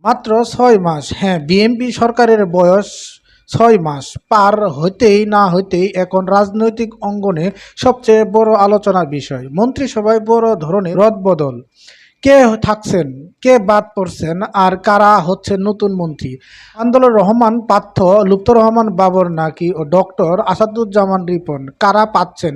মাত্র ৬ মাস। হ্যাঁ, বিএনপি সরকারের বয়স ৬ মাস পার হইতেই না হইতেই এখন রাজনৈতিক অঙ্গনে সবচেয়ে বড় আলোচনার বিষয় মন্ত্রিসভায় বড় ধরনের রদবদল। কে থাকছেন, কে বাদ পড়ছেন আর কারা হচ্ছে নতুন মন্ত্রী? আন্দোলন রহমান পার্থ, লুৎফর রহমান বাবর নাকি ও ডক্টর আসাদুজ্জামান রিপন, কারা পাচ্ছেন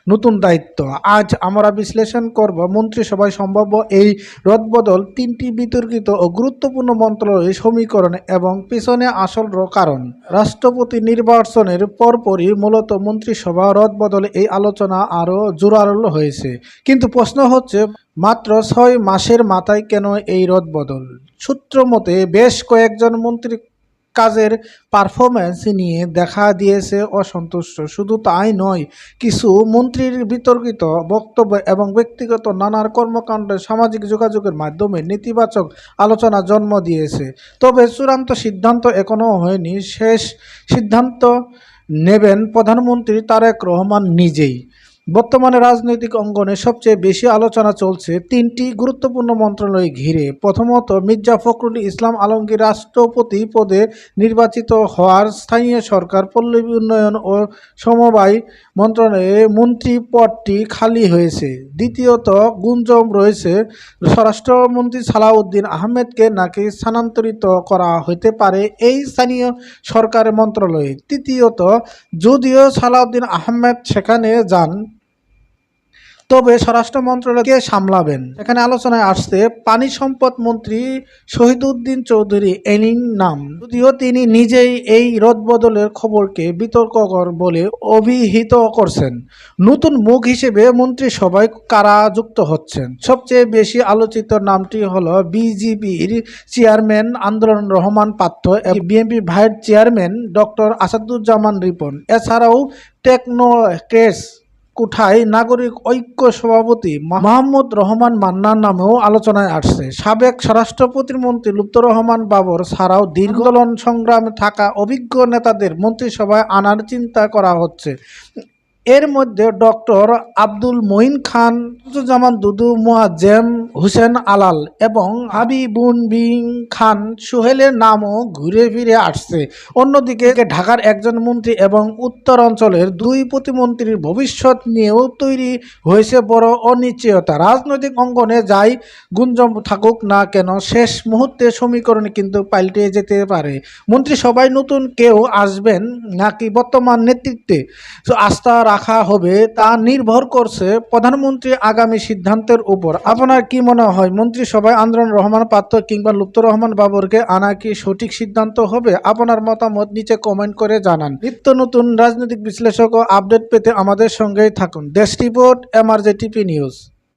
নতুন দায়িত্ব? আজ আমরা বিশ্লেষণ করব মন্ত্রিসভায় সম্ভাব্য এই রদবদল, তিনটি বিতর্কিত ও গুরুত্বপূর্ণ মন্ত্রণালয়ের সমীকরণ এবং পিছনে আসল কারণ। রাষ্ট্রপতি নির্বাচনের পরপরই মূলত মন্ত্রিসভা রদবদলে এই আলোচনা আরও জোরালো হয়েছে। কিন্তু প্রশ্ন হচ্ছে, মাত্র ৬ মাসের মাথায় কেন এই রদবদল? সূত্র মতে বেশ কয়েকজন মন্ত্রী কাজের পারফরম্যান্স নিয়ে দেখা দিয়েছে অসন্তুষ্ট। শুধু তাই নয়, কিছু মন্ত্রীর বিতর্কিত বক্তব্য এবং ব্যক্তিগত নানার কর্মকাণ্ড সামাজিক যোগাযোগের মাধ্যমে নেতিবাচক আলোচনা জন্ম দিয়েছে। তবে চূড়ান্ত সিদ্ধান্ত এখনও হয়নি। শেষ সিদ্ধান্ত নেবেন প্রধানমন্ত্রী তারেক রহমান নিজেই। বর্তমানে রাজনৈতিক অঙ্গনে সবচেয়ে বেশি আলোচনা চলছে তিনটি গুরুত্বপূর্ণ মন্ত্রণালয় ঘিরে। প্রথমত, মির্জা ফখরুল ইসলাম আলমগীর রাষ্ট্রপতি পদে নির্বাচিত হওয়ার স্থানীয় সরকার, পল্লী উন্নয়ন ও সমবায় মন্ত্রণালয়ে মন্ত্রী পদটি খালি হয়েছে। দ্বিতীয়ত, গুঞ্জন রয়েছে স্বরাষ্ট্রমন্ত্রী সালাউদ্দিন আহমেদকে নাকি স্থানান্তরিত করা হতে পারে এই স্থানীয় সরকারের মন্ত্রণালয়ে। তৃতীয়ত, যদিও সালাউদ্দিন আহমেদ সেখানে যান, তবে স্বরাষ্ট্র মন্ত্রণালয় কে সামলাবেন? এখানে আলোচনায় আসছে পানি সম্পদ মন্ত্রী শহীদউদ্দিন চৌধুরী এনিং নাম। যদিও তিনি নিজেই এই রদবদলের খবরকে বিতর্ককর বলে অভিহিত করছেন। নতুন মুখ হিসেবে মন্ত্রিসভায় কারা যুক্ত হচ্ছেন? সবচেয়ে বেশি আলোচিত নামটি হলো বিজিবির চেয়ারম্যান আন্দোলন রহমান পার্থ এবং BNP vice chairman doctor Asaduzzaman Ripon. এছাড়াও টেকনোক্রেটস কোঠায় নাগরিক ঐক্য সভাপতি মাহমুদ রহমান মান্নার নামেও আলোচনায় আসছে। সাবেক স্বরাষ্ট্র প্রতিমন্ত্রী লুৎফর রহমান বাবর ছাড়াও দীর্ঘ আন্দোলন সংগ্রামে থাকা অভিজ্ঞ নেতাদের মন্ত্রিসভায় আনার চিন্তা করা হচ্ছে। এর মধ্যে ডক্টর আব্দুল মঈন খান, শামসুজ্জামান দুদু, মোয়াজ্জেম হোসেন আলাল এবং হাবিবুন বিন খান সোহেলের নামও ঘুরে ফিরে আসছে। অন্যদিকে ঢাকার একজন মন্ত্রী এবং উত্তরাঞ্চলের দুই প্রতিমন্ত্রীর ভবিষ্যৎ নিয়েও তৈরি হয়েছে বড় অনিশ্চয়তা। রাজনৈতিক অঙ্গনে যাই গুঞ্জন থাকুক না কেন, শেষ মুহূর্তে সমীকরণ কিন্তু পাল্টে যেতে পারে। মন্ত্রিসভায় নতুন কেউ আসবেন নাকি বর্তমান নেতৃত্বে আস্থা রাখা হবে তা নির্ভর করছে প্রধানমন্ত্রী আগামী সিদ্ধান্তের উপর। আপনার কি মনে হয়, মন্ত্রিসভায় আন্দোলন রহমান পার্থ কিংবা লুৎফর রহমান বাবরকে আনা কি সঠিক সিদ্ধান্ত হবে? আপনার মতামত নিচে কমেন্ট করে জানান। নিত্য নতুন রাজনৈতিক বিশ্লেষক ও আপডেট পেতে আমাদের সঙ্গেই থাকুন। দেশ রিপোর্ট, MRJ টিভি নিউজ।